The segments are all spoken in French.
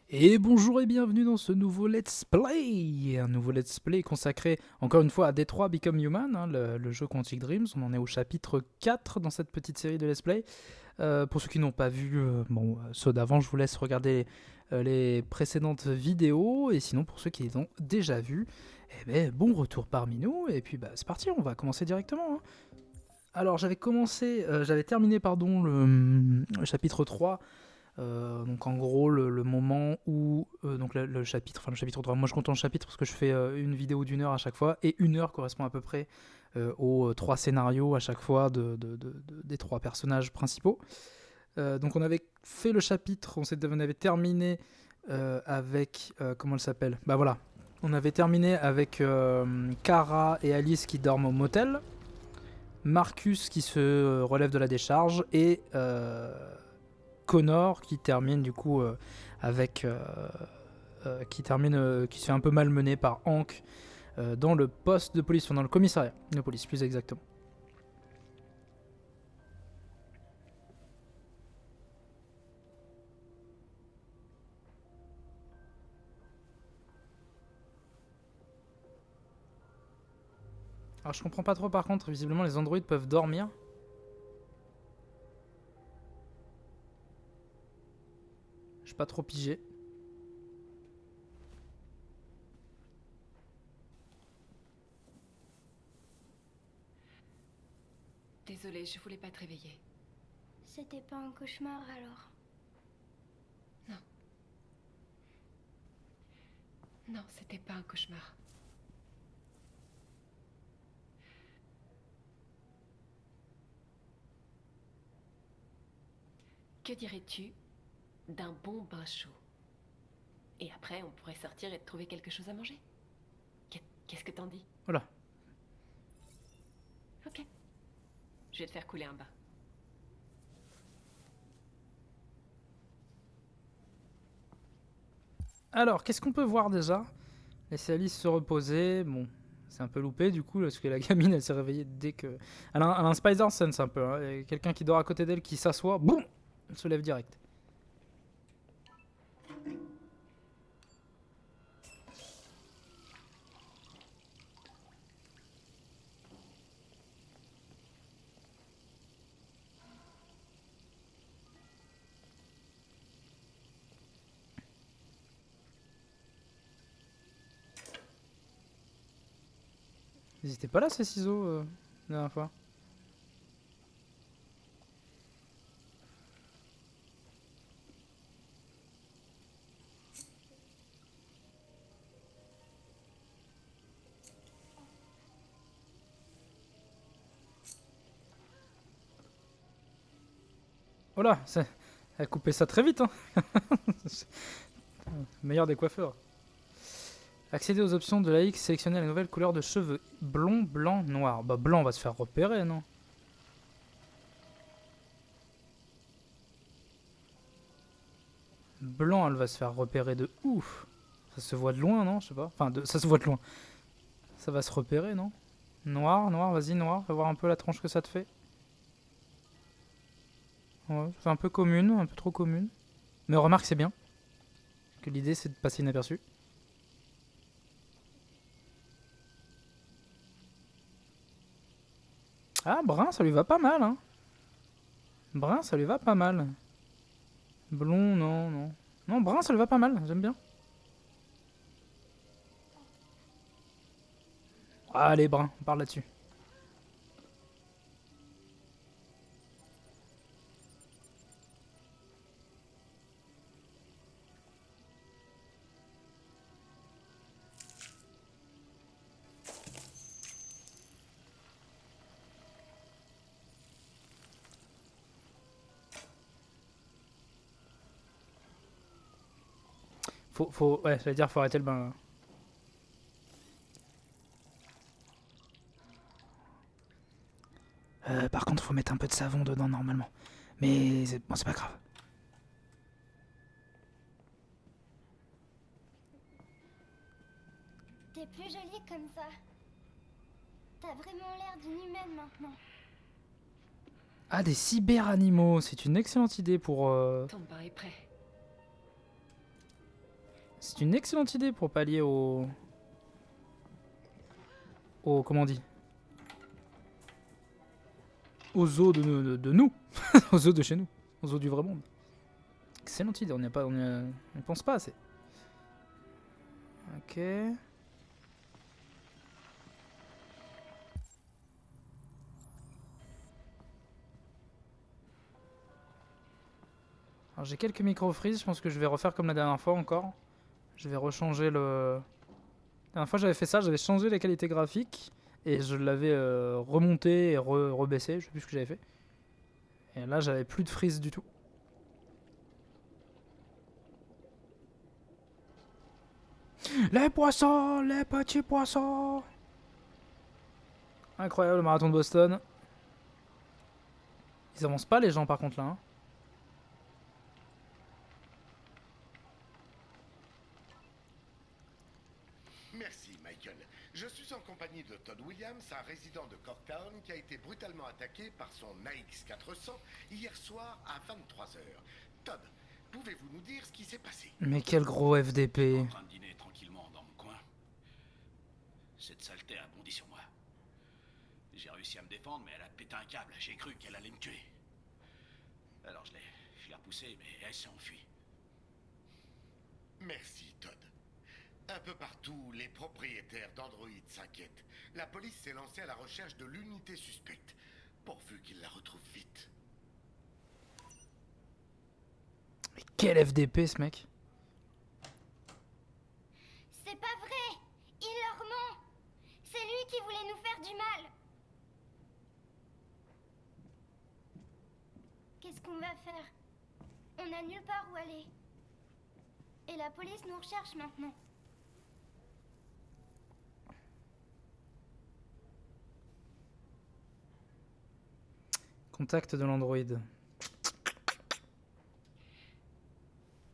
Et bonjour et bienvenue dans ce nouveau Let's Play. Un nouveau Let's Play consacré encore une fois à Detroit Become Human, hein, le jeu Quantic Dreams. On en est au chapitre 4 dans cette petite série de Let's Play. Pour ceux qui n'ont pas vu ceux d'avant, je vous laisse regarder les précédentes vidéos. Et sinon, pour ceux qui les ont déjà vus, bon retour parmi nous. Et puis c'est parti, on va commencer directement, hein. Alors j'avais terminé le chapitre 3. Donc en gros le moment où donc le chapitre, enfin le chapitre 3, moi je compte en chapitre parce que je fais une vidéo d'1 heure à chaque fois et 1 heure correspond à peu près aux 3 scénarios à chaque fois des 3 personnages principaux. Donc on avait fait le chapitre, on avait terminé avec comment elle s'appelle, bah voilà, on avait terminé avec Kara et Alice qui dorment au motel, Marcus qui se relève de la décharge et Connor qui termine du coup qui se fait un peu malmener par Hank dans le poste de police, enfin dans le commissariat de police plus exactement. Alors je comprends pas trop par contre, visiblement les androïdes peuvent dormir. Je suis pas trop pigé. Désolée, je voulais pas te réveiller. C'était pas un cauchemar alors? Non. Non, c'était pas un cauchemar. Que dirais-tu d'un bon bain chaud? Et après, on pourrait sortir et trouver quelque chose à manger. Qu'est-ce que t'en dis? Voilà. Ok. Je vais te faire couler un bain. Alors qu'est-ce qu'on peut voir déjà? Laisser Alice se reposer, bon c'est un peu loupé du coup parce que la gamine elle s'est réveillée dès que... Elle a un Spider Sense un peu, hein. Il y a quelqu'un qui dort à côté d'elle qui s'assoit, boum, elle se lève direct. Ils étaient pas là ces ciseaux la dernière fois. Oh là, elle a coupé ça très vite, hein. Meilleur des coiffeurs. Accéder aux options de la X, sélectionner la nouvelle couleur de cheveux. Blond, blanc, noir. Bah blanc, on va se faire repérer, non? Blanc, elle va se faire repérer de ouf. Ça se voit de loin, non? Je sais pas. Enfin, ça se voit de loin. Ça va se repérer, non? Noir, noir, vas-y, noir. Fais voir un peu la tronche que ça te fait. Ouais, c'est un peu commune, un peu trop commune. Mais remarque, c'est bien. Que l'idée, c'est de passer inaperçu. Ah, brun, ça lui va pas mal, hein. Brun, ça lui va pas mal. Blond, non, non. Non, brun, ça lui va pas mal, j'aime bien. Ah, allez, brun, on parle là-dessus. Ouais, j'allais dire, faut arrêter le bain, là. Par contre, faut mettre un peu de savon dedans, normalement. Mais bon, c'est pas grave. T'es plus jolie comme ça. T'as vraiment l'air d'une humaine maintenant. Ah, des cyber-animaux, c'est une excellente idée pour... Ton bain est prêt. C'est une excellente idée pour pallier au... Comment on dit? Aux os de nous. Aux os de chez nous. Aux os du vrai monde. Excellente idée, on n'y pense pas assez. Ok. Alors j'ai quelques micro-freeze, je pense que je vais refaire comme la dernière fois encore. Je vais rechanger le... La dernière fois j'avais fait ça, j'avais changé les qualités graphiques et je l'avais remonté et rebaissé, je sais plus ce que j'avais fait. Et là j'avais plus de freeze du tout. Les poissons, les petits poissons. Incroyable le marathon de Boston. Ils avancent pas les gens par contre là. Hein. Merci, Michael. Je suis en compagnie de Todd Williams, un résident de Corktown qui a été brutalement attaqué par son AX400 hier soir à 23h. Todd, pouvez-vous nous dire ce qui s'est passé? Mais quel gros FDP. En train de dîner tranquillement dans mon coin. Cette saleté a bondi sur moi. J'ai réussi à me défendre, mais elle a pété un câble. J'ai cru qu'elle allait me tuer. Alors je l'ai repoussée, mais elle s'est enfuie. Merci, Todd. Un peu partout, les propriétaires d'Android s'inquiètent. La police s'est lancée à la recherche de l'unité suspecte, pourvu qu'ils la retrouvent vite. Mais quel FDP ce mec. C'est pas vrai. Il leur ment. C'est lui qui voulait nous faire du mal. Qu'est-ce qu'on va faire? On n'a nulle part où aller. Et la police nous recherche maintenant. Contact de l'Android.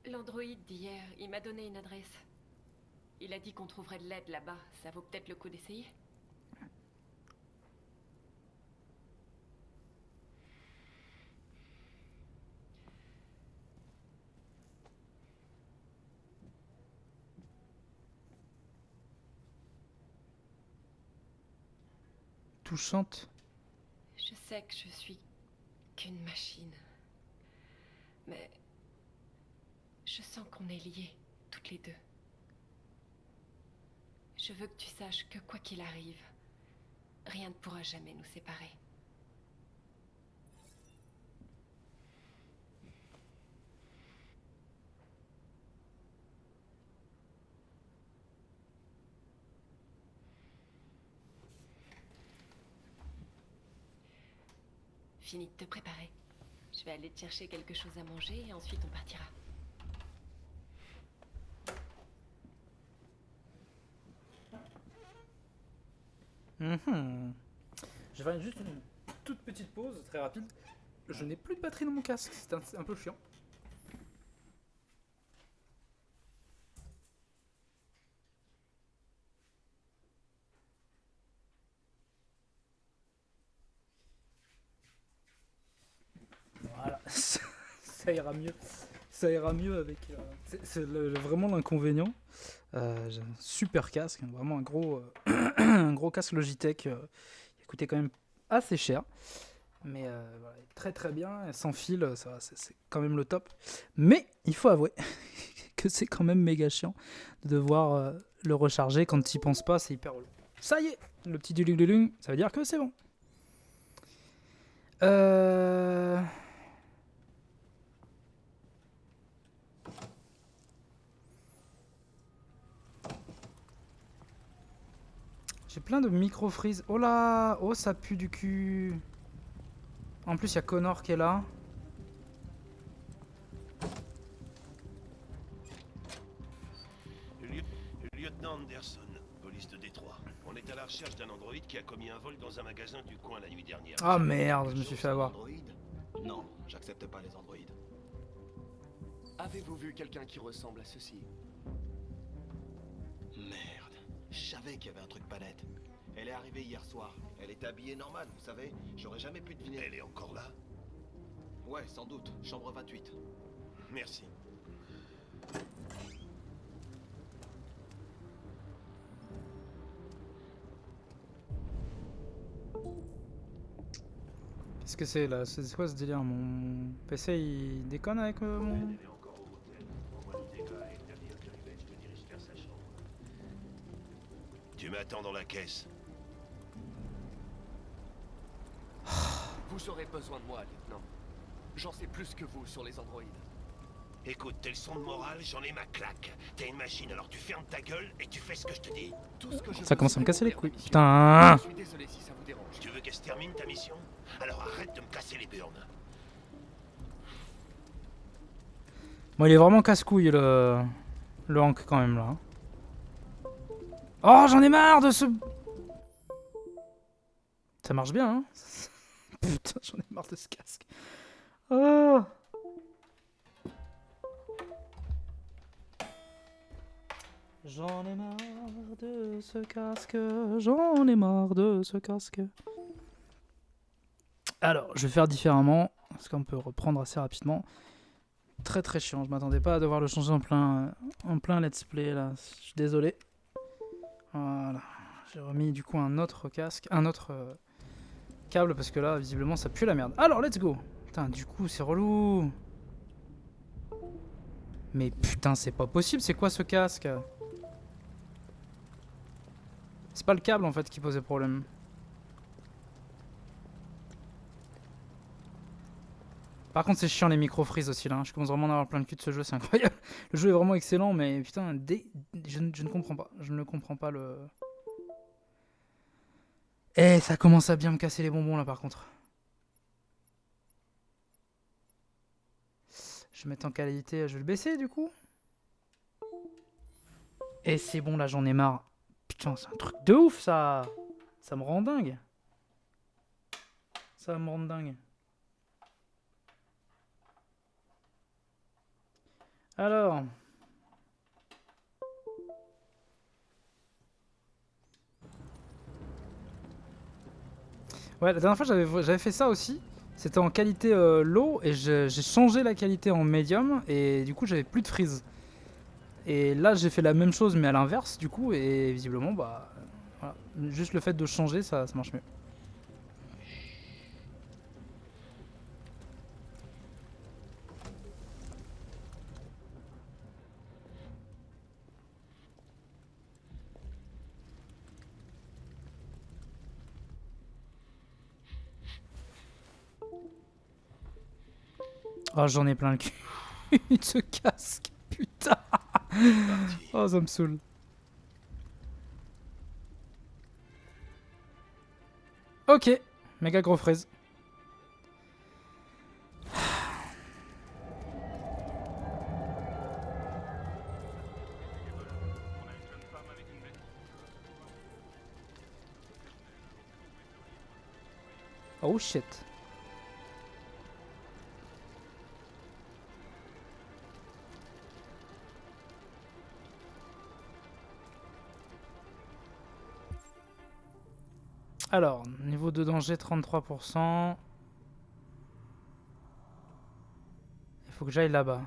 L'androïde d'hier, il m'a donné une adresse. Il a dit qu'on trouverait de l'aide là-bas. Ça vaut peut-être le coup d'essayer. Touchante. Je sais que je suis qu'une machine. Mais je sens qu'on est liés, toutes les deux. Je veux que tu saches que quoi qu'il arrive, rien ne pourra jamais nous séparer. Fini de te préparer. Je vais aller te chercher quelque chose à manger et ensuite on partira. Je vais faire juste une toute petite pause, très rapide. Je n'ai plus de batterie dans mon casque, c'est un peu chiant. Voilà, ça ira mieux. Ça ira mieux avec... c'est vraiment l'inconvénient. J'ai un super casque, vraiment un gros, un gros casque Logitech. Il coûtait quand même assez cher. Mais voilà, très très bien, sans fil, c'est quand même le top. Mais il faut avouer que c'est quand même méga chiant de devoir le recharger quand tu n'y penses pas, c'est hyper relou. Ça y est, le petit dulung, ça veut dire que c'est bon. J'ai plein de micro-freeze. Oh là, oh ça pue du cul. En plus, il y a Connor qui est là. Lieutenant Anderson, police de Détroit. On est à la recherche d'un androïde qui a commis un vol dans un magasin du coin la nuit dernière. Ah merde, je me suis fait avoir. Androïde? Non, j'accepte pas les androïdes. Avez-vous vu quelqu'un qui ressemble à ceci? Merde, je savais qu'il y avait un truc pas net. Elle est arrivée hier soir. Elle est habillée normale, vous savez. J'aurais jamais pu deviner. Elle est encore là? Ouais, sans doute. Chambre 28. Merci. Qu'est-ce que c'est là? C'est quoi ce délire? Mon PC il déconne avec mon... Tu m'attends dans la caisse. Vous aurez besoin de moi, lieutenant. J'en sais plus que vous sur les androïdes. Écoute, t'es le son de morale, j'en ai ma claque. T'es une machine, alors tu fermes ta gueule et tu fais ce que je te dis. Tout ce que je Ça veux, commence à c'est me casser les accomplir couilles. ma mission. Putain. Je suis désolé si ça vous dérange. Tu veux qu'elle se termine ta mission? Alors arrête de me casser les burnes. Bon, il est vraiment casse-couille le Hank quand même là. Oh, j'en ai marre de ce... Ça marche bien, hein. Putain, j'en ai marre de ce casque. Oh. J'en ai marre de ce casque. J'en ai marre de ce casque. Alors, je vais faire différemment. Parce qu'on peut reprendre assez rapidement. Très très chiant. Je m'attendais pas à devoir le changer en plein let's play là. Je suis désolé. Voilà. J'ai remis du coup un autre casque. Un autre câble parce que là, visiblement, ça pue la merde. Alors, let's go. Putain, du coup, c'est relou. Mais putain, c'est pas possible. C'est quoi ce casque? C'est pas le câble en fait qui posait problème. Par contre, c'est chiant les micro-freeze aussi là. Je commence vraiment à avoir plein de cul de ce jeu, c'est incroyable. Le jeu est vraiment excellent, mais putain, je ne comprends pas. Je ne comprends pas le. Eh, ça commence à bien me casser les bonbons là par contre. Je vais mettre en qualité, je vais le baisser du coup. Et c'est bon là, j'en ai marre. Putain, c'est un truc de ouf ça. Ça me rend dingue. Ça me rend dingue. Alors. Ouais, la dernière fois j'avais fait ça aussi. C'était en qualité low et j'ai changé la qualité en medium et du coup j'avais plus de freeze. Et là j'ai fait la même chose mais à l'inverse du coup et visiblement bah voilà. Juste le fait de changer ça marche mieux. Oh, j'en ai plein le cul de ce casque, putain. Oh, ça me saoule. Ok, méga gros fraise. Oh shit. Alors, niveau de danger 33%. Il faut que j'aille là-bas.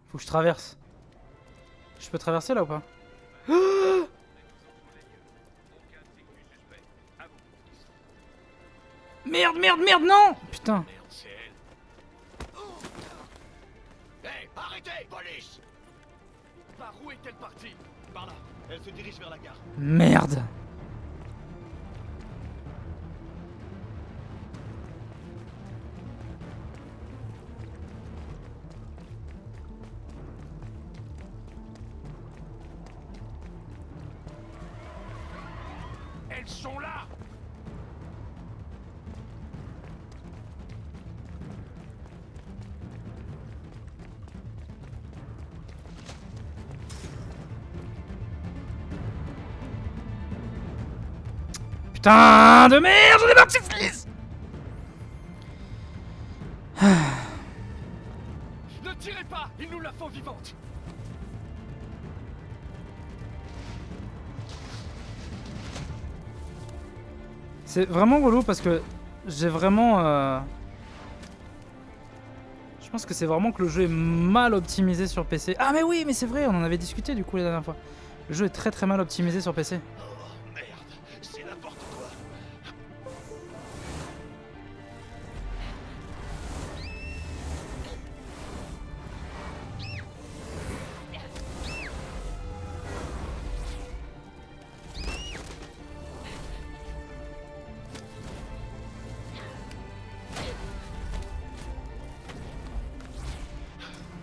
Faut que je traverse. Je peux traverser là ou pas? Merde, merde, merde, non! Putain. Merde, c'est elle. Hey, arrêtez, police! Par où est-elle partie? Par là. Elle se dirige vers la gare. Merde. Elles sont là! Putain de merde, j'en ai marre que c'est Fliss. Ne tirez pas! Il nous la faut vivante! C'est vraiment relou parce que j'ai vraiment... Je pense que c'est vraiment que le jeu est mal optimisé sur PC. Ah mais oui, mais c'est vrai, on en avait discuté du coup la dernière fois. Le jeu est très très mal optimisé sur PC. Oh merde, c'est n'importe quoi.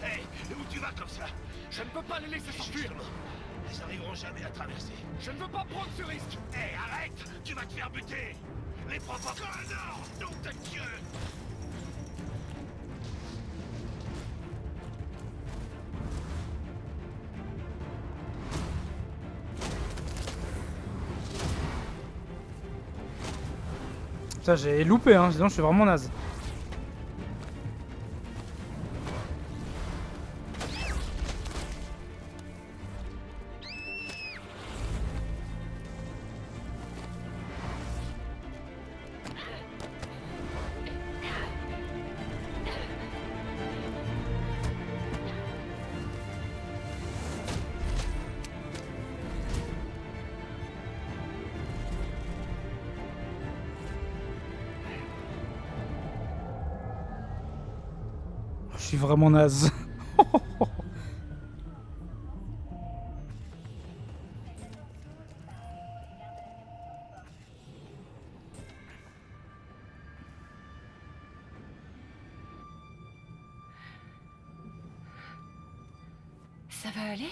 Hey, où tu vas comme ça? Je ne peux pas les laisser s'enfuir! Justement, elles arriveront jamais à traverser. Je ne veux pas prendre ce risque! Hé, arrête! Tu vas te faire buter! Les prends pas! Connard! Nom de Dieu! Putain, j'ai loupé, hein, sinon je suis vraiment naze. Je suis vraiment naze. Ça va aller?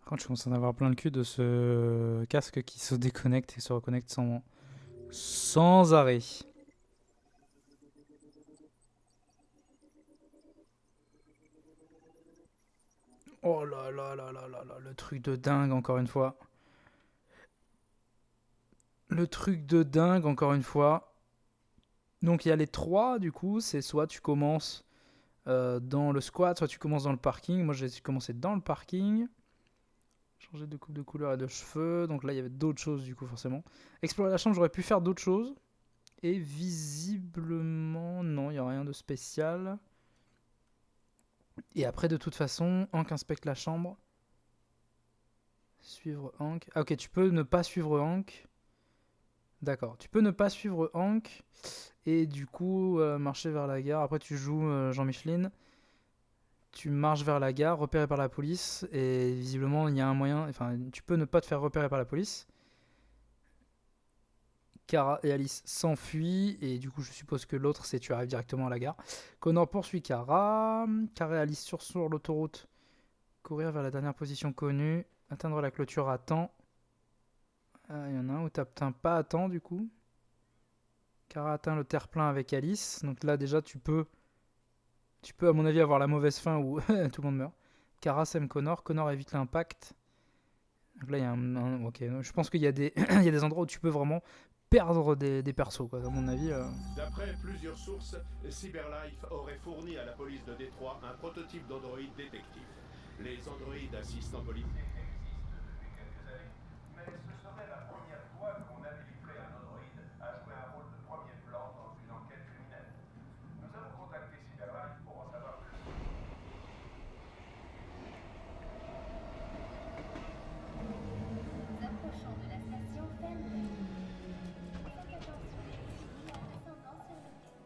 Par contre, je commence à en avoir plein le cul de ce casque qui se déconnecte et se reconnecte sans arrêt. Oh là là là là là là, le truc de dingue encore une fois. Le truc de dingue encore une fois. Donc il y a les trois du coup, c'est soit tu commences dans le squat, soit tu commences dans le parking. Moi j'ai commencé dans le parking. Changer de coupe de couleur et de cheveux. Donc là il y avait d'autres choses du coup forcément. Explorer la chambre, j'aurais pu faire d'autres choses. Et visiblement non, il n'y a rien de spécial. Et après de toute façon, Hank inspecte la chambre. Suivre Hank. Ah ok, tu peux ne pas suivre Hank. D'accord, tu peux ne pas suivre Hank. Et du coup marcher vers la gare. Après tu joues Jean-Micheline. Tu marches vers la gare, repéré par la police. Et visiblement il y a un moyen. Enfin, tu peux ne pas te faire repérer par la police. Kara et Alice s'enfuient. Et du coup je suppose que l'autre c'est tu arrives directement à la gare. Connor poursuit Kara. Kara et Alice sur l'autoroute. Courir vers la dernière position connue. Atteindre la clôture à temps. Il y en a un où tu n'atteins pas à temps du coup. Kara atteint le terre-plein avec Alice. Donc là déjà tu peux à mon avis avoir la mauvaise fin où tout le monde meurt. Kara sème Connor. Connor évite l'impact. Donc là il y a ok, je pense qu'il y a des il y a des endroits où tu peux vraiment perdre des persos quoi, à mon avis. D'après plusieurs sources, Cyberlife aurait fourni à la police de Détroit un prototype d'androïde détective. Les androïdes assistent en police. Mais ce serait la première fois qu'on habiliterait un androïde à jouer un rôle de premier plan dans une enquête criminelle. Nous avons contacté Cyberlife pour en savoir plus. Nous approchons de la station Fenway. Faites attention les civils en descendant sur le quai.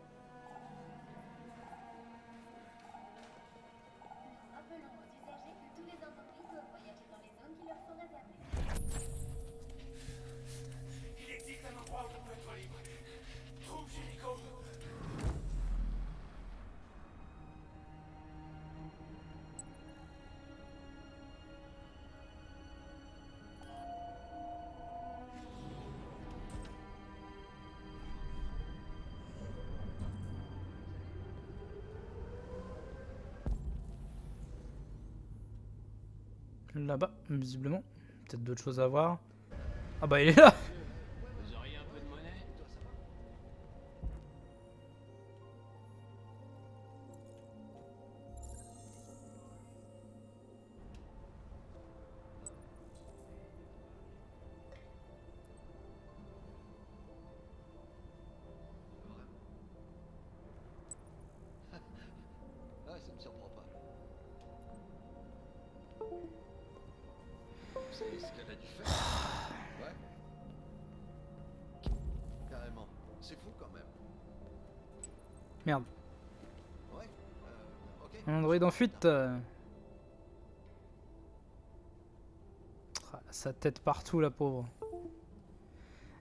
Nous rappelons aux usagers que tous les entreprises doivent voyager dans les Là-bas, visiblement. Peut-être d'autres choses à voir. Ah bah il est là. Vous auriez un peu de monnaie? Ah, ça me surprend pas. Vous savez ce qu'elle a dû faire? Ouais. Carrément. C'est fou quand même. Merde. Ouais. Ok. Un androïde en fuite. Ah, sa tête partout, la pauvre.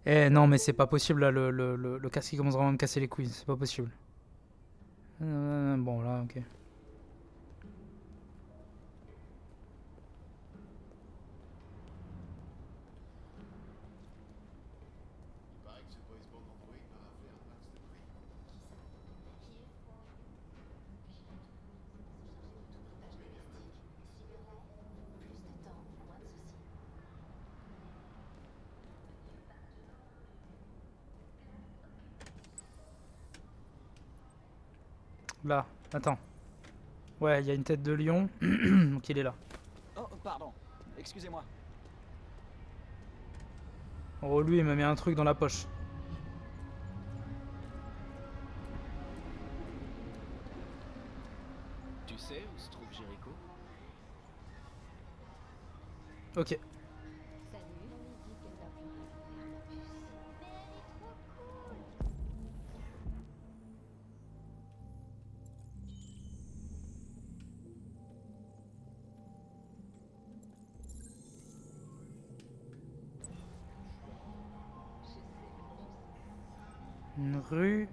Eh non, mais c'est pas possible là, le casque qui commence vraiment à me casser les couilles. C'est pas possible. Bon, là, ok. Il paraît que ce correspondant d'Android m'a raflé un max de prix. Là, attends. Ouais, il y a une tête de lion. Donc il est là. Oh, pardon. Excusez-moi. Oh, lui, il m'a mis un truc dans la poche. Tu sais où se trouve Jericho? Ok. Une rue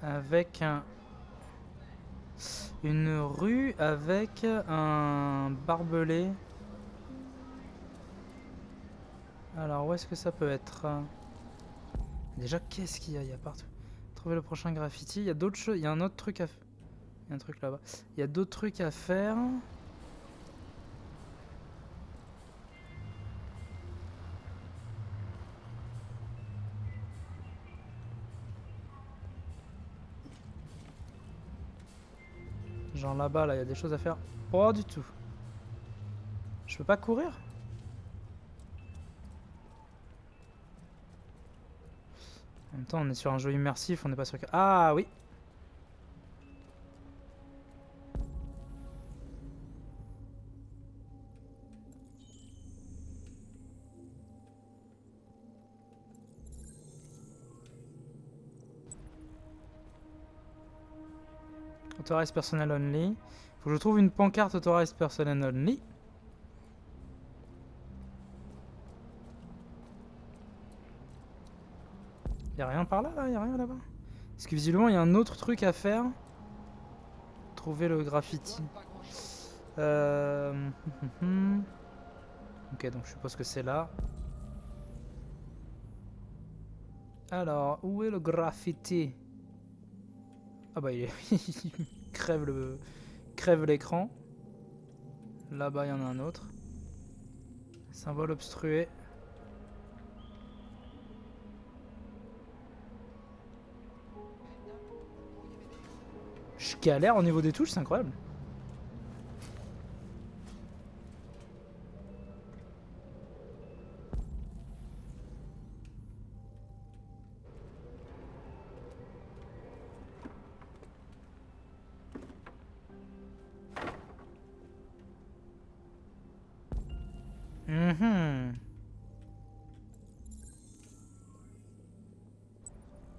avec un... Une rue avec un barbelé. Alors, où est-ce que ça peut être? Déjà, qu'est-ce qu'il y a? Il y a partout. Trouver le prochain graffiti. Il y a d'autres choses. Il y a un autre truc à... Il y a un truc là-bas. Il y a d'autres trucs à faire. Genre là-bas, là, il y a des choses à faire. Pas du tout. Je peux pas courir? En même temps, on est sur un jeu immersif, on n'est pas sûr que... Ah oui! Authorized personnel only. Faut que je trouve une pancarte authorized personnel only. Y'a rien par là, là? Y'a rien là-bas? Parce que visiblement, il y a un autre truc à faire. Trouver le graffiti. Ok, donc je suppose que c'est là. Alors, où est le graffiti? Ah bah il crève l'écran. Là-bas il y en a un autre. Symbole obstrué. Je galère au niveau des touches, c'est incroyable.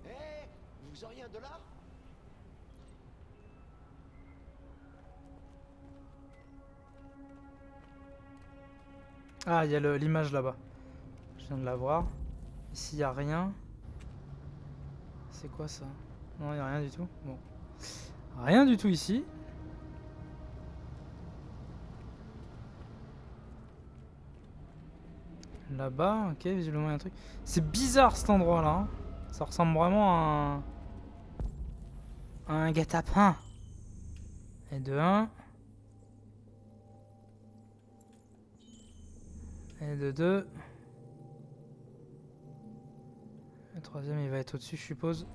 Hé, vous auriez $1? Ah, il y a l'image là-bas. Je viens de la voir. Ici, il n'y a rien. C'est quoi ça? Non, il n'y a rien du tout. Bon. Rien du tout ici. Là-bas, ok, visiblement il y a un truc. C'est bizarre cet endroit là. Hein. Ça ressemble vraiment à un guet-apens. Et de 1. Et de 2. Le troisième, il va être au-dessus, je suppose.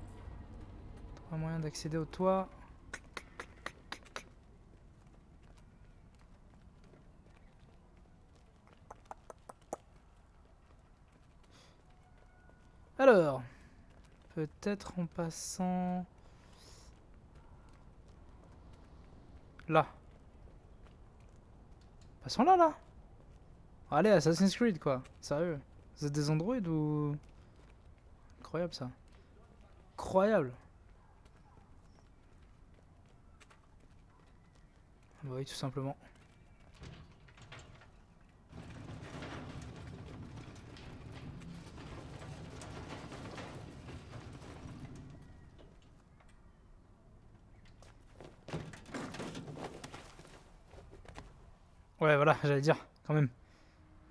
Pas moyen d'accéder au toit. Alors, peut-être en passant là. Passons là, là. Allez, Assassin's Creed, quoi. Sérieux. Vous êtes des androïdes ou... Incroyable, ça. Incroyable. Bah oui, tout simplement. Ouais, voilà, j'allais dire, quand même.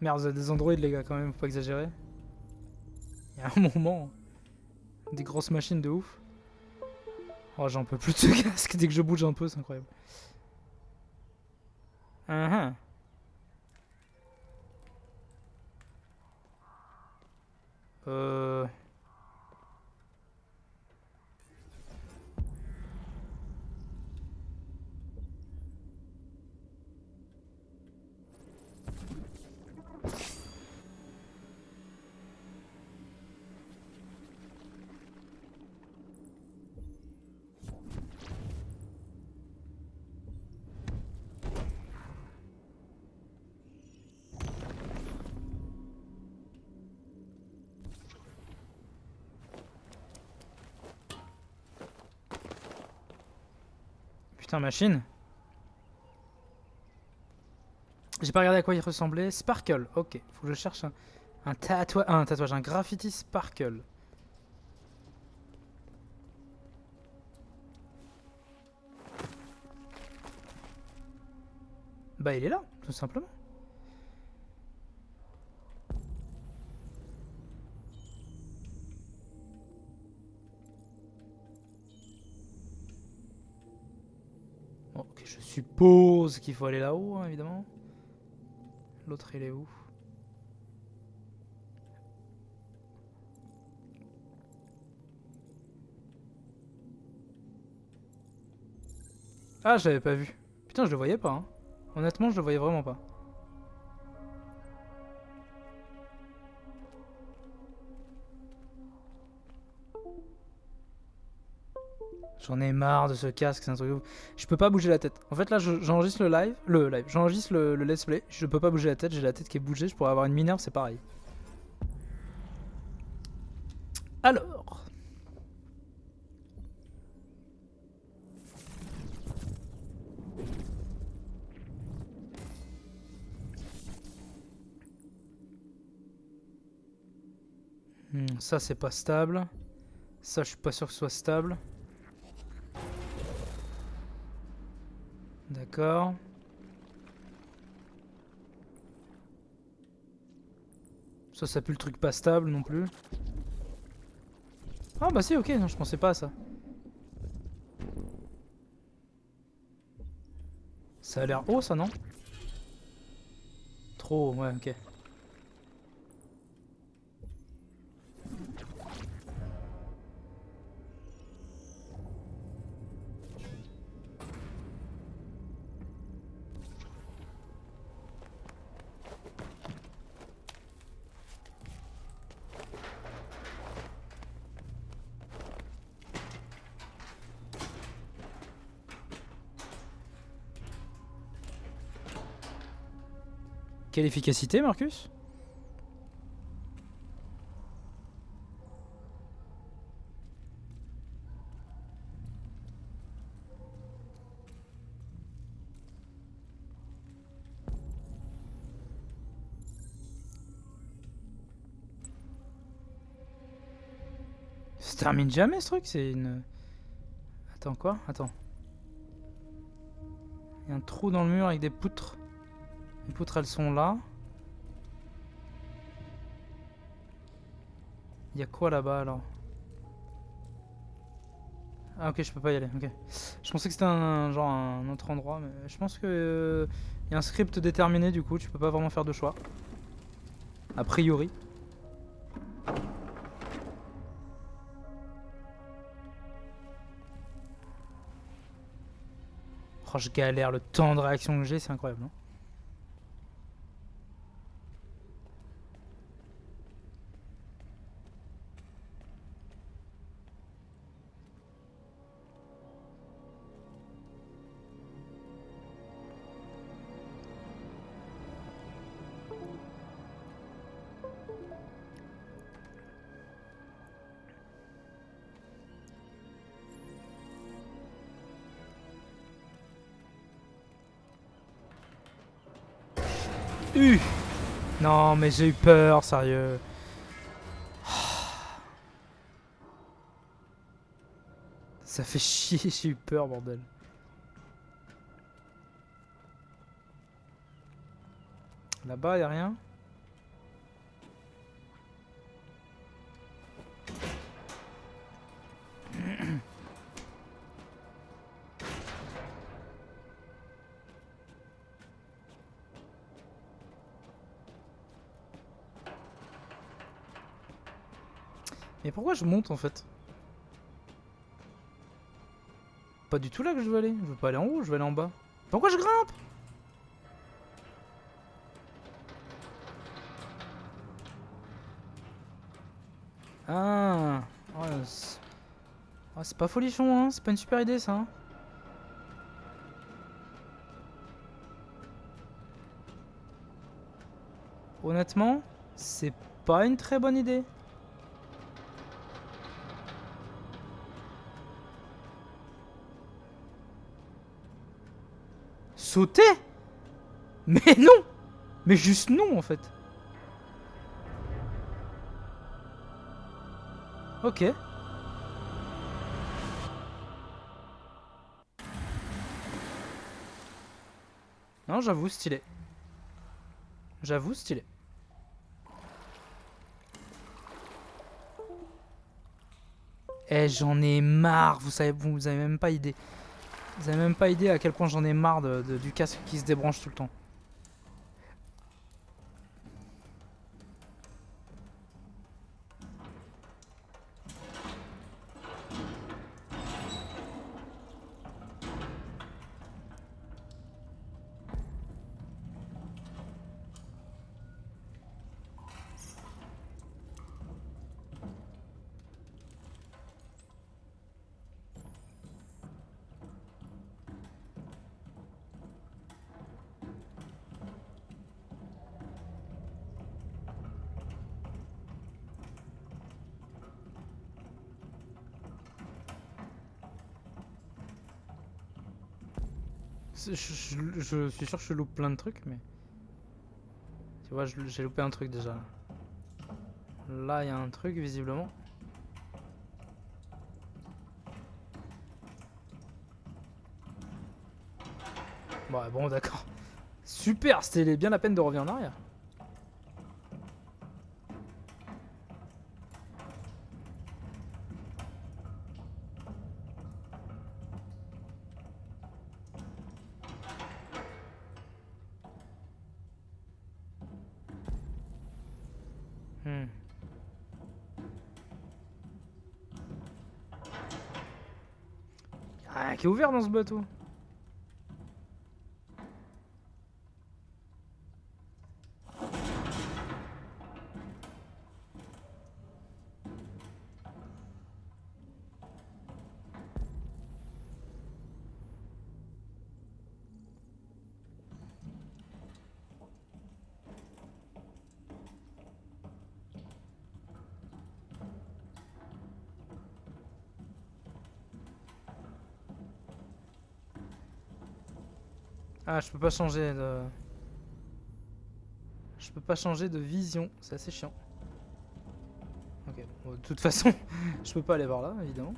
Merde, vous êtes des androïdes, les gars, quand même, faut pas exagérer. Il y a un moment, des grosses machines de ouf. Oh, j'en peux plus de ce casque, dès que je bouge un peu, c'est incroyable. Euh... Putain, machine. J'ai pas regardé à quoi il ressemblait. Sparkle, ok. Faut que je cherche un tatouage, un graffiti Sparkle. Bah il est là, tout simplement. Bon, ok, je suppose qu'il faut aller là-haut, hein, évidemment. L'autre, il est où? Ah, je l'avais pas vu. Putain, je le voyais pas, hein. Honnêtement, je le voyais vraiment pas. J'en ai marre de ce casque, c'est un truc de ouf. Je peux pas bouger la tête. En fait, là, j'enregistre le live. J'enregistre le let's play. Je peux pas bouger la tête, j'ai la tête qui est bougée. Je pourrais avoir une minerve, c'est pareil. Alors. Ça, c'est pas stable. Ça, je suis pas sûr que ce soit stable. D'accord. Ça pue le truc pas stable non plus. Ah bah si, ok, non, je pensais pas à ça. Ça a l'air haut, ça, non? Trop haut, ouais, ok. Quelle efficacité, Marcus? Ça se termine jamais ce truc, c'est une... Attends, quoi? Attends. Il y a un trou dans le mur avec des poutres. Les poutres, elles sont là. Il y a quoi là-bas alors? Ah ok, je peux pas y aller, ok. Je pensais que c'était genre un autre endroit, mais je pense que y a un script déterminé du coup, tu peux pas vraiment faire de choix. A priori. Oh, je galère, le temps de réaction que j'ai, c'est incroyable. Hein. Non mais j'ai eu peur, sérieux. Ça fait chier, j'ai eu peur, bordel. Là-bas, y'a rien. Mais pourquoi je monte en fait? Pas du tout là que je veux aller. Je veux pas aller en haut, je veux aller en bas. Pourquoi je grimpe? Ah, c'est pas folichon, hein. C'est pas une super idée ça. Hein. Honnêtement, c'est pas une très bonne idée. Sauter? Mais non! Mais juste non en fait. Ok. Non, j'avoue, stylé. J'avoue, stylé. Eh, j'en ai marre, vous avez même pas idée. Vous avez même pas idée à quel point j'en ai marre du casque qui se débranche tout le temps. Je suis sûr que je loupe plein de trucs, mais... Tu vois, j'ai loupé un truc déjà. Là, il y a un truc, visiblement. Bon, d'accord. Super, c'était bien la peine de revenir en arrière. Ah, qui est ouvert dans ce bateau. Ah, je peux pas changer de... Je peux pas changer de vision, c'est assez chiant. Ok, bon, de toute façon, je peux pas aller par là, évidemment.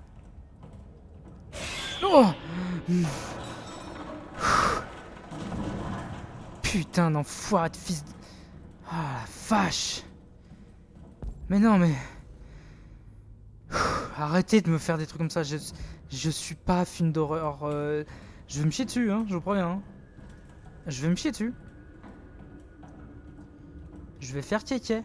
Oh! Putain d'enfoiré de fils de... Ah la vache! Mais non, mais... Arrêtez de me faire des trucs comme ça, je suis pas film d'horreur. Je vais me chier dessus, hein, je vous préviens. Hein. Je vais me chier dessus. Je vais faire kéké.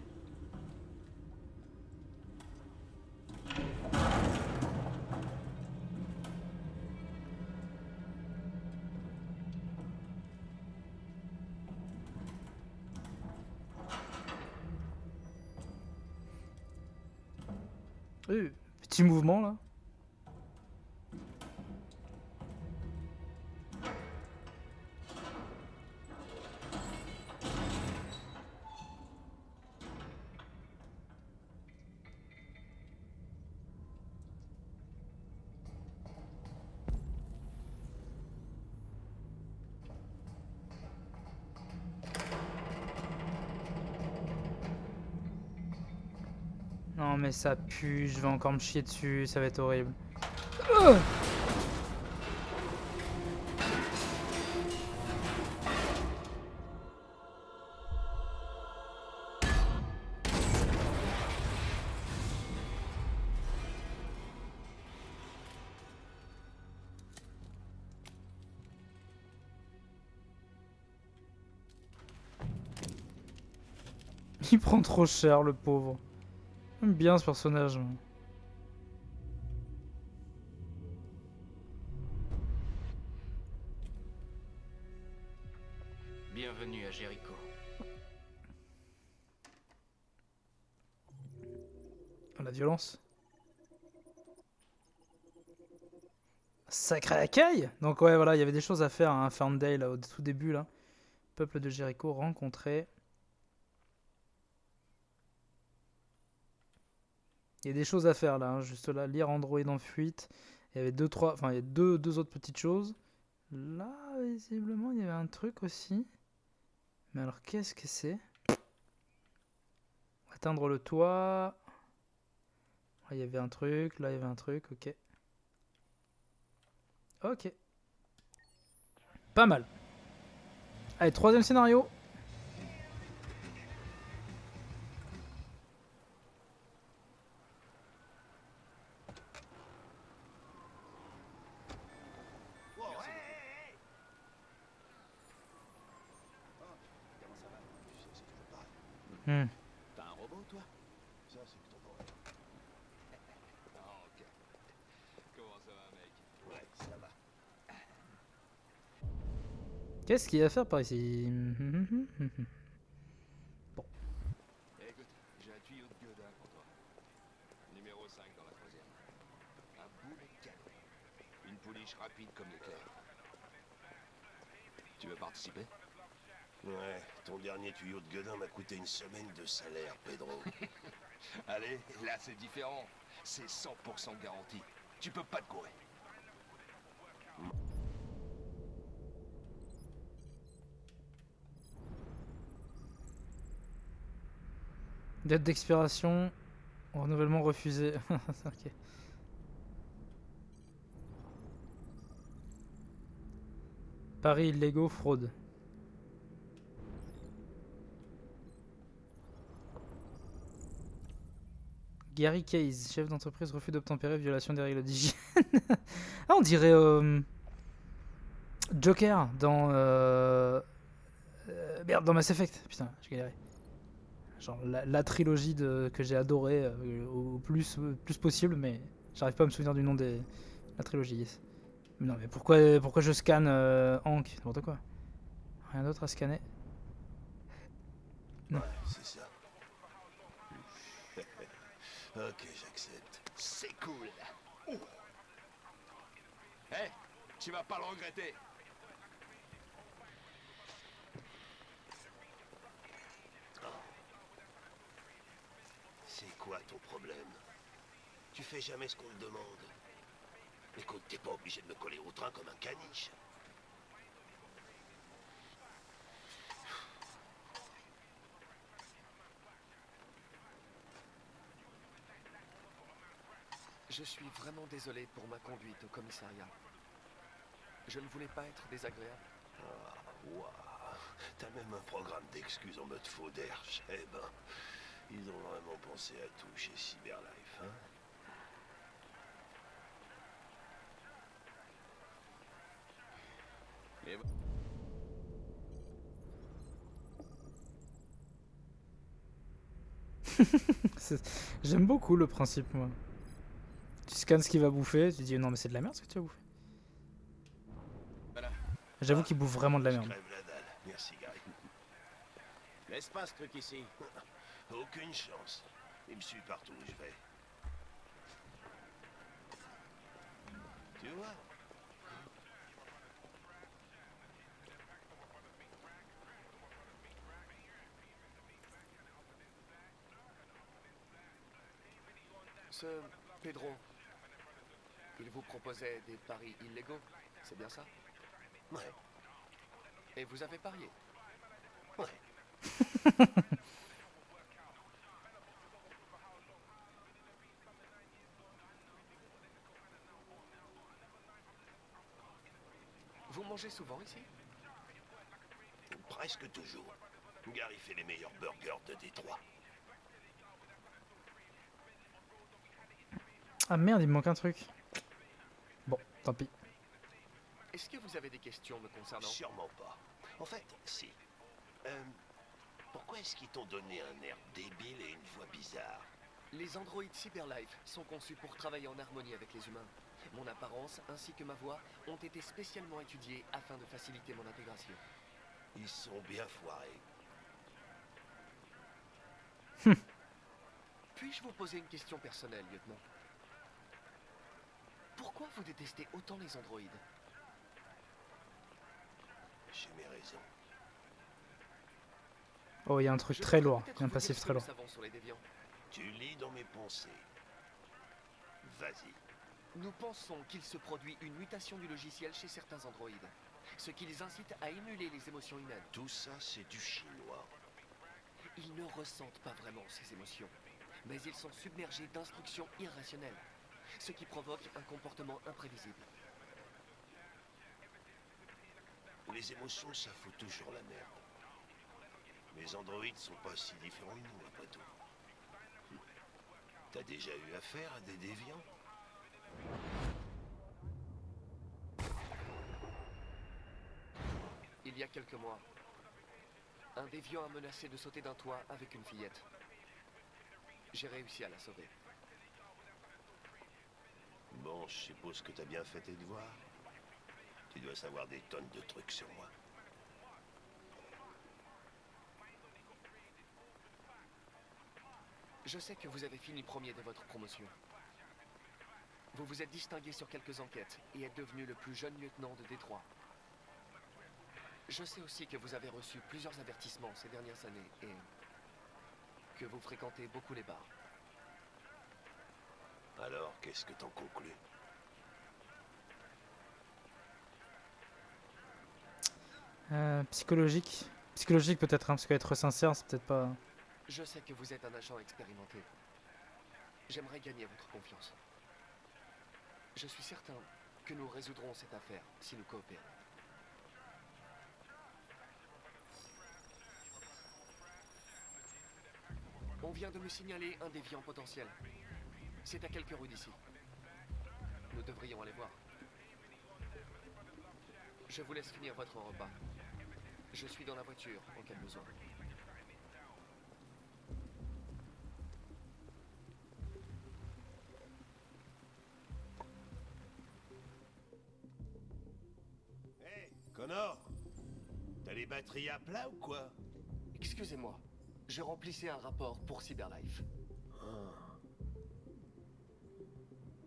Petit mouvement là. Non mais ça pue, je vais encore me chier dessus, ça va être horrible. Il prend trop cher le pauvre. J'aime bien ce personnage. Bienvenue à Jéricho. La violence. Sacré accueil. Donc ouais voilà, il y avait des choses à faire à Ferndale là, au tout début là. Peuple de Jéricho rencontré. Il y a des choses à faire là, hein, juste là, lire Android en fuite. Il y avait il y a deux autres petites choses. Là, visiblement, il y avait un truc aussi. Mais alors, qu'est-ce que c'est? Atteindre le toit. Là, il y avait un truc, là, il y avait un truc, ok. Ok. Pas mal. Allez, troisième scénario. T'as un robot, toi? Ça, c'est que ton bon. Ah, ok. Comment ça va, mec? Ouais, ça va. Qu'est-ce qu'il y a à faire par ici? Bon. Écoute, j'ai un tuyau de Godin pour toi. Numéro 5 dans la troisième. Un boulet de canon. Une pouliche rapide comme l'éclair. Tu veux participer? Ouais, ton dernier tuyau de Godin m'a coûté une semaine de salaire, Pedro. Allez, là c'est différent. C'est 100% garanti. Tu peux pas te courir. Date d'expiration. Renouvellement refusé. Ok. Paris illégaux, fraude. Gary Case, chef d'entreprise, refus d'obtempérer, violation des règles d'hygiène. Ah, on dirait Joker dans merde, dans Mass Effect. Putain, j'ai galéré. Genre la trilogie que j'ai adoré au plus possible, mais j'arrive pas à me souvenir du nom de la trilogie. Yes. Mais non, mais pourquoi je scanne Hank? N'importe quoi. Rien d'autre à scanner. Ouais, c'est ça. Ok, j'accepte. C'est cool. Hé, tu vas pas le regretter. C'est quoi ton problème? Tu fais jamais ce qu'on te demande. Écoute, t'es pas obligé de me coller au train comme un caniche. Je suis vraiment désolé pour ma conduite au commissariat. Je ne voulais pas être désagréable. Ah, waouh. T'as même un programme d'excuses en mode faux d'air. Eh ben, ils ont vraiment pensé à tout chez Cyberlife, hein? Et J'aime beaucoup le principe, moi. Tu scannes ce qu'il va bouffer, tu dis non mais c'est de la merde ce que tu vas bouffer. Voilà. J'avoue qu'il bouffe vraiment de la Je merde. crève la dalle. Merci, Gary. Laisse pas ce truc ici. Aucune chance. Il me suit partout où je vais. Tu vois? Ce Pedro, il vous proposait des paris illégaux, c'est bien ça? Ouais, Et vous avez parié? ouais. Vous mangez souvent ici? Presque toujours. Gary fait les meilleurs burgers de Détroit. Ah merde, il me manque un truc. Bon, tant pis. Est-ce que vous avez des questions me concernant? Sûrement pas. En fait, si. Pourquoi est-ce qu'ils t'ont donné un air débile et une voix bizarre? Les androïdes Cyberlife sont conçus pour travailler en harmonie avec les humains. Mon apparence ainsi que ma voix ont été spécialement étudiées afin de faciliter mon intégration. Ils sont bien foirés. Puis-je vous poser une question personnelle, lieutenant? Pourquoi vous détestez autant les androïdes? J'ai mes raisons. Oh, il y a un truc Je très devrais lourd, peut-être il y a un vous dire passif ce très que nous lourd. savons sur les déviants. Tu lis dans mes pensées. Vas-y. Nous pensons qu'il se produit une mutation du logiciel chez certains androïdes, ce qui les incite à émuler les émotions humaines. Tout ça, c'est du chinois. Ils ne ressentent pas vraiment ces émotions, mais ils sont submergés d'instructions irrationnelles, ce qui provoque un comportement imprévisible. Les émotions, ça fout toujours la merde. Les androïdes sont pas si différents de nous, après tout. T'as déjà eu affaire à des déviants? Il y a quelques mois, un déviant a menacé de sauter d'un toit avec une fillette. J'ai réussi à la sauver. Bon, je suppose que t'as bien fait tes devoirs. Tu dois savoir des tonnes de trucs sur moi. Je sais que vous avez fini premier de votre promotion. Vous vous êtes distingué sur quelques enquêtes et êtes devenu le plus jeune lieutenant de Détroit. Je sais aussi que vous avez reçu plusieurs avertissements ces dernières années et que vous fréquentez beaucoup les bars. Alors, qu'est-ce que t'en conclus? Psychologique. Psychologique peut-être, hein, parce qu'être sincère, c'est peut-être pas... Je sais que vous êtes un agent expérimenté. J'aimerais gagner votre confiance. Je suis certain que nous résoudrons cette affaire si nous coopérons. On vient de me signaler un déviant potentiel. C'est à quelques rues d'ici. Nous devrions aller voir. Je vous laisse finir votre repas. Je suis dans la voiture en cas de besoin. Hé, Connor! T'as les batteries à plat ou quoi? Excusez-moi, je remplissais un rapport pour Cyberlife.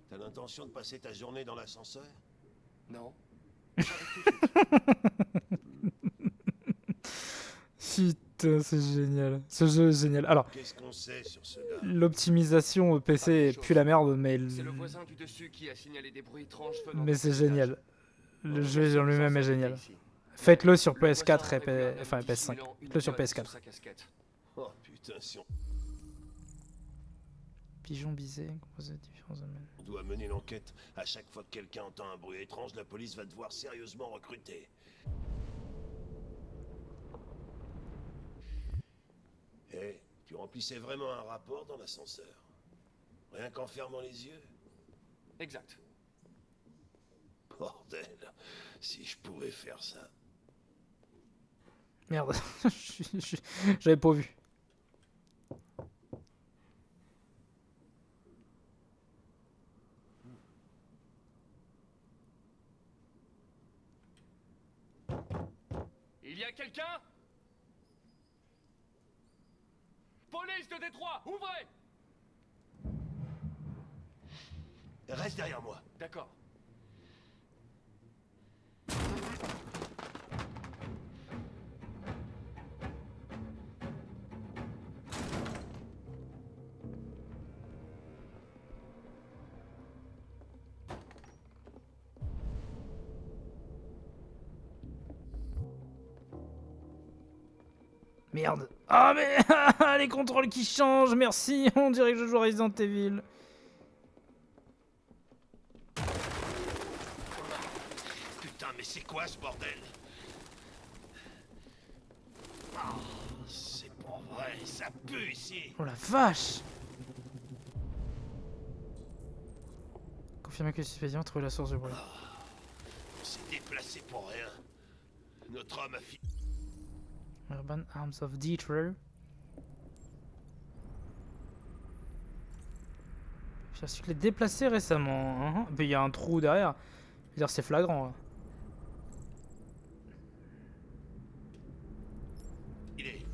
T'as l'intention de passer ta journée dans l'ascenseur? Non? Putain, c'est génial. Ce jeu est génial. Alors, Qu'est-ce qu'on sait sur ce gars? l'optimisation au PC pue la merde, mais, C'est le voisin du dessus qui a signalé des bruits étranges venant mais de c'est cet étage. génial. Le jeu en lui-même est génial. Ici. Faites-le sur Le PS4 voisin et aurait vu un homme enfin PS5. dissimulant une Faites-le sur tonne PS4. sa casquette. Oh putain, si Pigeon bisé, composé de différents domaines. on doit mener l'enquête, à chaque fois que quelqu'un entend un bruit étrange, la police va devoir sérieusement recruter. Hé, tu remplissais vraiment un rapport dans l'ascenseur? Rien qu'en fermant les yeux? Exact. Bordel, si je pouvais faire ça. Merde, j'avais pas vu. y a quelqu'un? Police de Détroit, ouvrez! Reste derrière moi. D'accord. Merde. Ah mais les contrôles qui changent, merci. On dirait que je joue à Resident Evil. Putain, mais c'est quoi ce bordel? Oh, c'est pas vrai, ça pue ici. Oh la vache. Confirmez que le suspect a trouvé la source du bruit. On s'est déplacé pour rien. Notre homme a fini. Urban Arms of Detroit. J'ai su que les déplacé récemment. Hein. Mais il y a un trou derrière. Je veux dire, c'est flagrant. Là. Il est.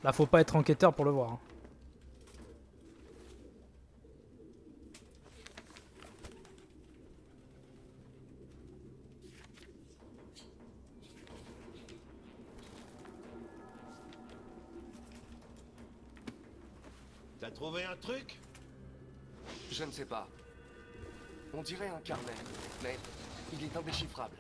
Là, faut pas être enquêteur pour le voir. Hein. T'as trouvé un truc? Je ne sais pas. On dirait un carnet, mais il est indéchiffrable.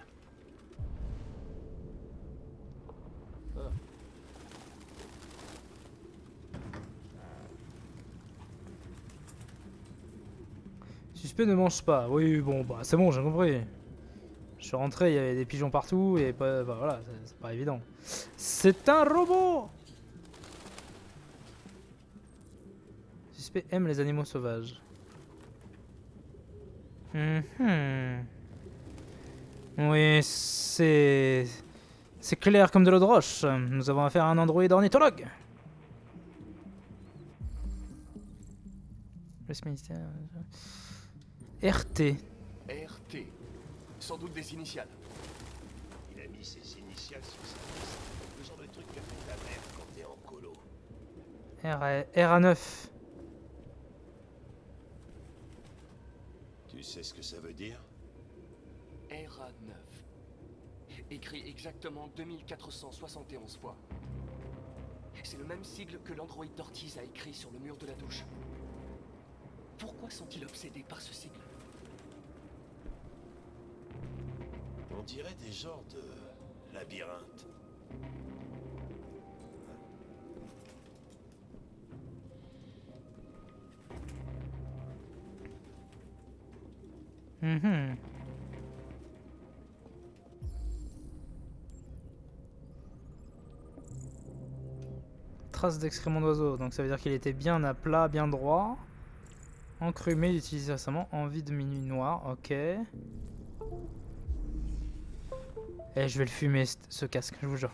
Suspect ne mange pas. Oui, bon, bah c'est bon, j'ai compris. Je suis rentré, il y avait des pigeons partout et pas, bah, voilà, c'est pas évident. C'est un robot. Suspect aime les animaux sauvages. Oui, c'est clair comme de l'eau de roche. Nous avons affaire à un androïde ornithologue. RT. RT. Sans doute des initiales. Il a mis ses initiales sur sa liste. Le genre de truc que fait ta mère quand t'es en colo. RA9. Tu sais ce que ça veut dire? RA9. Écrit exactement 2471 fois. C'est le même sigle que l'androïde d'Ortiz a écrit sur le mur de la douche. Pourquoi sont-ils obsédés par ce sigle? On dirait des genres de labyrinthe. Trace d'excréments d'oiseau, donc ça veut dire qu'il était bien à plat, bien droit. Encrumé, utilisé récemment, envie de minuit noir, ok. Et je vais le fumer ce casque, je vous jure.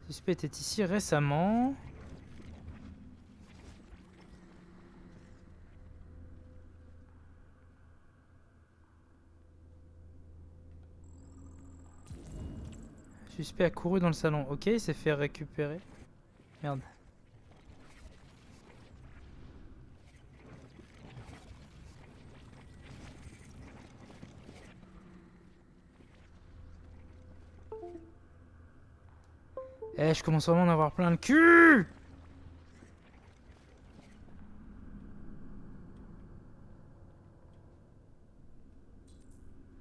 Suspect était ici récemment. Suspect a couru dans le salon. Ok, il s'est fait récupérer. Merde. Eh, je commence vraiment à en avoir plein le cul!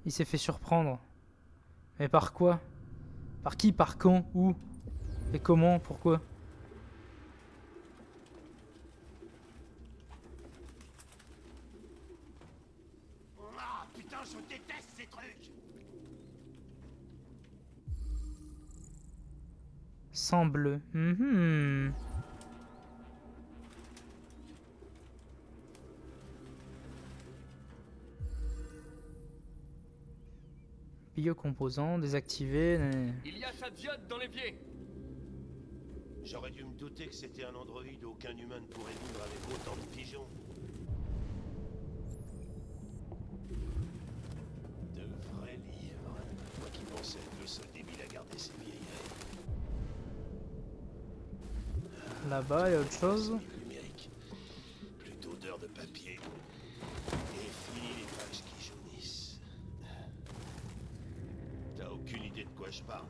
Il s'est fait surprendre. Mais par quoi? Par qui? Par quand? Où? Et comment? Pourquoi? Ah putain, je déteste ces trucs! Sang bleu. Biocomposants désactivés. Il y a sa diode dans l'évier. J'aurais dû me douter que c'était un androïde, aucun humain ne pourrait vivre avec autant de pigeons. Là-bas, il y a autre chose. Numérique. Plus d'odeur de papier. Et fini les pages qui jaunissent. T'as aucune idée de quoi je parle.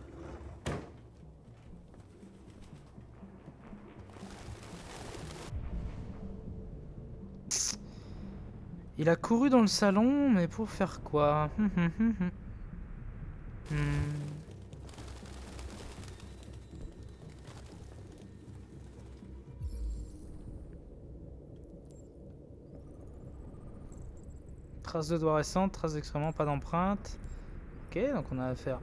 Il a couru dans le salon, mais pour faire quoi? Traces de doigts récentes, traces d'excréments, pas d'empreinte. Ok, donc on a affaire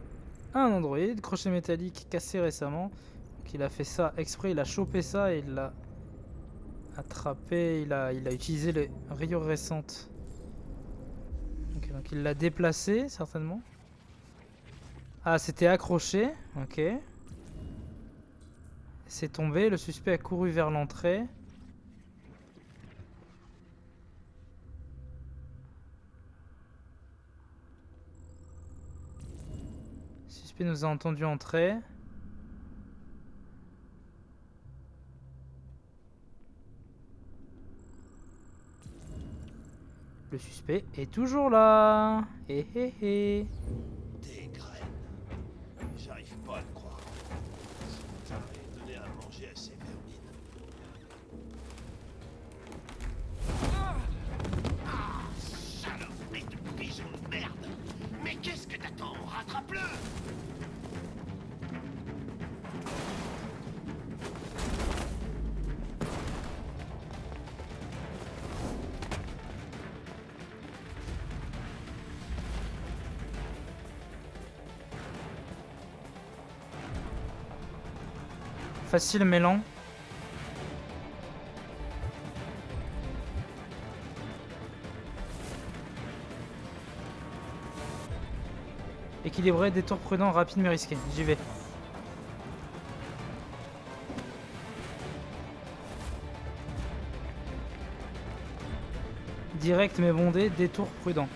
à un androïde, crochet métallique cassé récemment. Donc il a fait ça exprès, il a chopé ça et il l'a attrapé, il a utilisé les rayures récentes. Ok, donc il l'a déplacé certainement. Ah, c'était accroché, ok. C'est tombé, le suspect a couru vers l'entrée. Le suspect nous a entendu entrer. Le suspect est toujours là. Hé hé hé. Des graines. J'arrive pas à le croire. T'as donné à manger à ces vermines. Ah, saloperie de pigeon de merde! Mais qu'est-ce que t'attends? Rattrape-le! Facile mais lent. Équilibré, détour prudent, rapide mais risqué. J'y vais. Direct mais bondé, détour prudent.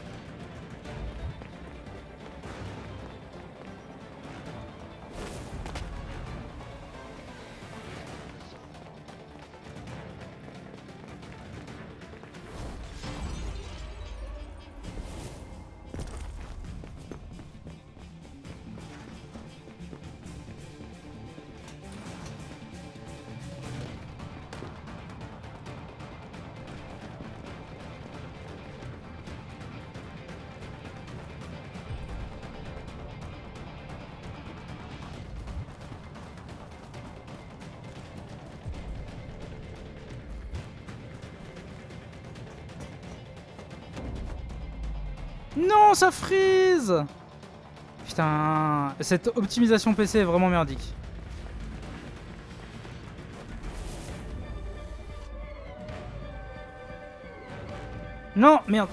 Non, ça freeze! Putain, cette optimisation PC est vraiment merdique. Non, merde.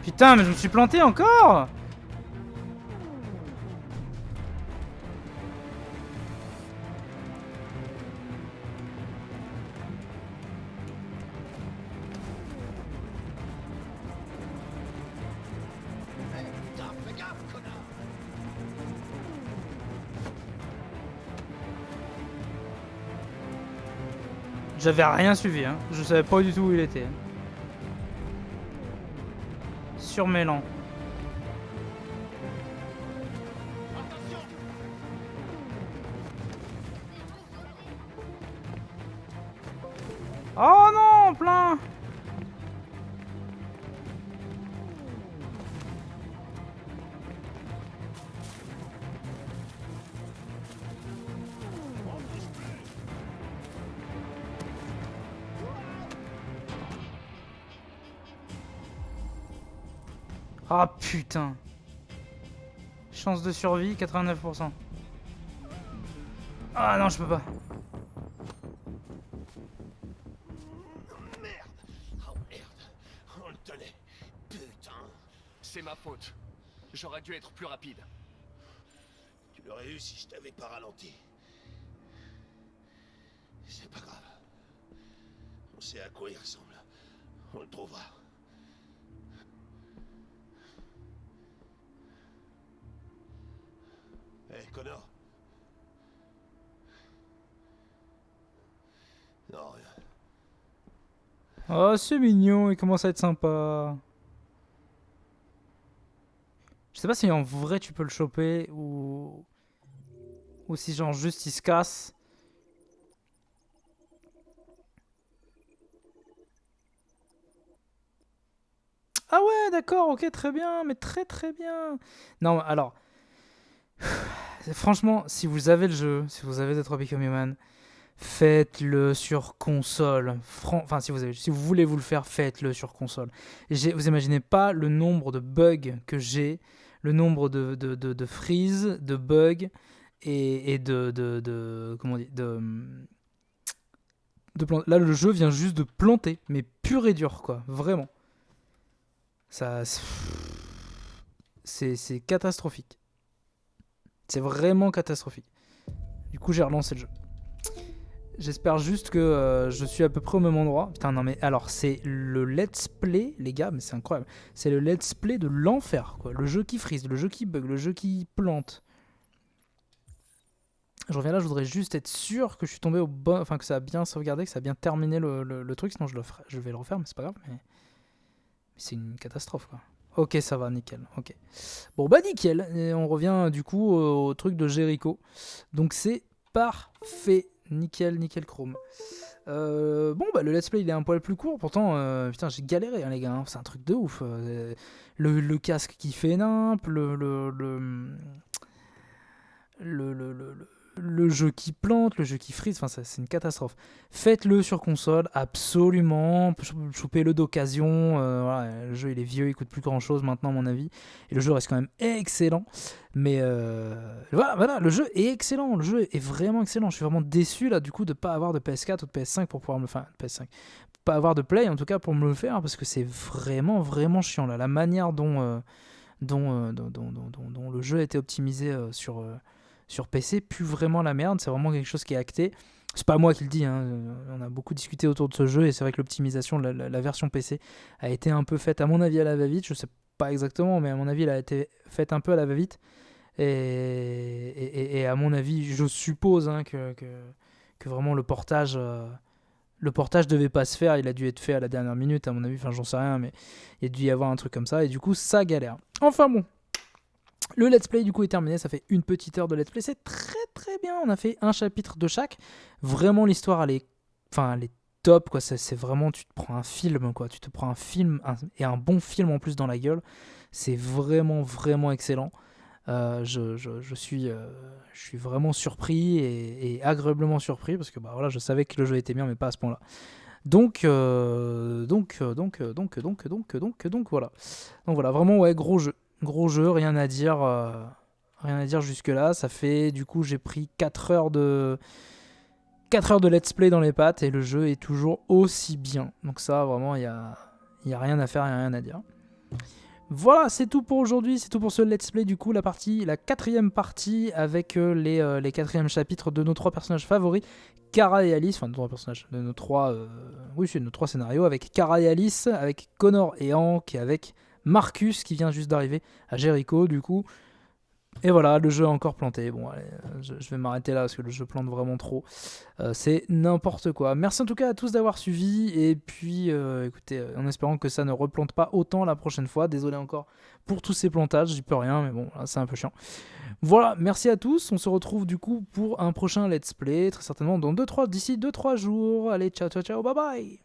Putain, mais je me suis planté encore! J'avais rien suivi, hein. Je savais pas du tout où il était. Surmêlant. Oh non, plein. Ah putain. Chance de survie 89%. Ah non, je peux pas. Merde! Oh merde! On le tenait! Putain! C'est ma faute. J'aurais dû être plus rapide. Tu l'aurais eu si je t'avais pas ralenti. C'est pas grave. sait à quoi il ressemble. On le trouvera. Hé, Connor. Non, rien. Oh, c'est mignon, il commence à être sympa. Je sais pas si en vrai tu peux le choper ou si genre juste il se casse. Ah ouais, d'accord, ok, très bien, mais très très bien. Non, alors, franchement, si vous avez le jeu, si vous avez Detroit Become Human, faites-le sur console. Enfin, si vous voulez vous le faire, faites-le sur console. Vous imaginez pas le nombre de bugs que j'ai, le nombre de freeze, de bugs et comment on dit, là, le jeu vient juste de planter, mais pur et dur, quoi, vraiment. Ça, c'est catastrophique. C'est vraiment catastrophique. Du coup, j'ai relancé le jeu. J'espère juste que je suis à peu près au même endroit. Putain, non mais alors, c'est le let's play, les gars, mais c'est incroyable. C'est le let's play de l'enfer, quoi. Le jeu qui freeze, le jeu qui bug, le jeu qui plante. Je reviens là, je voudrais juste être sûr que je suis tombé au bon... Enfin, que ça a bien sauvegardé, que ça a bien terminé le truc, sinon je vais le refaire, mais c'est pas grave. Mais c'est une catastrophe, quoi. Ok, ça va, nickel. Ok. Bon, bah nickel. Et on revient du coup au truc de Jericho. Donc c'est parfait. Nickel, nickel chrome. Bon, bah le let's play il est un poil plus court. Pourtant, putain, j'ai galéré, hein, les gars. Hein. C'est un truc de ouf. Le casque qui fait nimp, le jeu qui plante, le jeu qui freeze, enfin c'est une catastrophe. Faites-le sur console, absolument. Choupez-le d'occasion. Voilà, le jeu il est vieux, il coûte plus grand chose maintenant à mon avis. Et le jeu reste quand même excellent. Mais voilà, le jeu est excellent. Le jeu est vraiment excellent. Je suis vraiment déçu là du coup de pas avoir de PS4 ou de PS5 pour pouvoir me le faire. PS5. Pas avoir de Play en tout cas pour me le faire parce que c'est vraiment vraiment chiant là. La manière dont le jeu a été optimisé sur PC pue vraiment la merde, c'est vraiment quelque chose qui est acté. C'est pas moi qui le dis, hein. On a beaucoup discuté autour de ce jeu et c'est vrai que l'optimisation de la version PC a été un peu faite à mon avis à la va-vite, je sais pas exactement, mais à mon avis elle a été faite un peu à la va-vite et à mon avis je suppose hein, que vraiment le portage devait pas se faire, il a dû être fait à la dernière minute à mon avis, enfin j'en sais rien, mais il a dû y avoir un truc comme ça et du coup ça galère. Enfin bon. Le let's play du coup est terminé, ça fait une petite heure de let's play, c'est très très bien, on a fait un chapitre de chaque, vraiment l'histoire elle est top quoi, c'est vraiment, tu te prends un film quoi, tu te prends un film et un bon film en plus dans la gueule, c'est vraiment vraiment excellent, je suis vraiment surpris et agréablement surpris parce que bah voilà, je savais que le jeu était bien mais pas à ce point là. Donc voilà, vraiment ouais, gros jeu, rien à dire jusque là. Ça fait du coup j'ai pris 4 heures de let's play dans les pattes et le jeu est toujours aussi bien. Donc ça vraiment il y a rien à faire, il y a rien à dire. Voilà, c'est tout pour aujourd'hui, c'est tout pour ce let's play du coup, la 4e partie avec les 4e chapitres de nos 3 personnages favoris, Kara et Alice, enfin de 3 personnages, de nos 3 c'est nos 3 scénarios avec Kara et Alice, avec Connor et Hank et avec Marcus qui vient juste d'arriver à Jericho du coup. Et voilà, le jeu a encore planté. Bon, allez, je vais m'arrêter là parce que le jeu plante vraiment trop. C'est n'importe quoi. Merci en tout cas à tous d'avoir suivi. Et puis, écoutez, en espérant que ça ne replante pas autant la prochaine fois. Désolé encore pour tous ces plantages, j'y peux rien, mais bon, là, c'est un peu chiant. Voilà, merci à tous. On se retrouve du coup pour un prochain let's play, très certainement d'ici 2-3 jours. Allez, ciao, ciao, ciao, bye bye.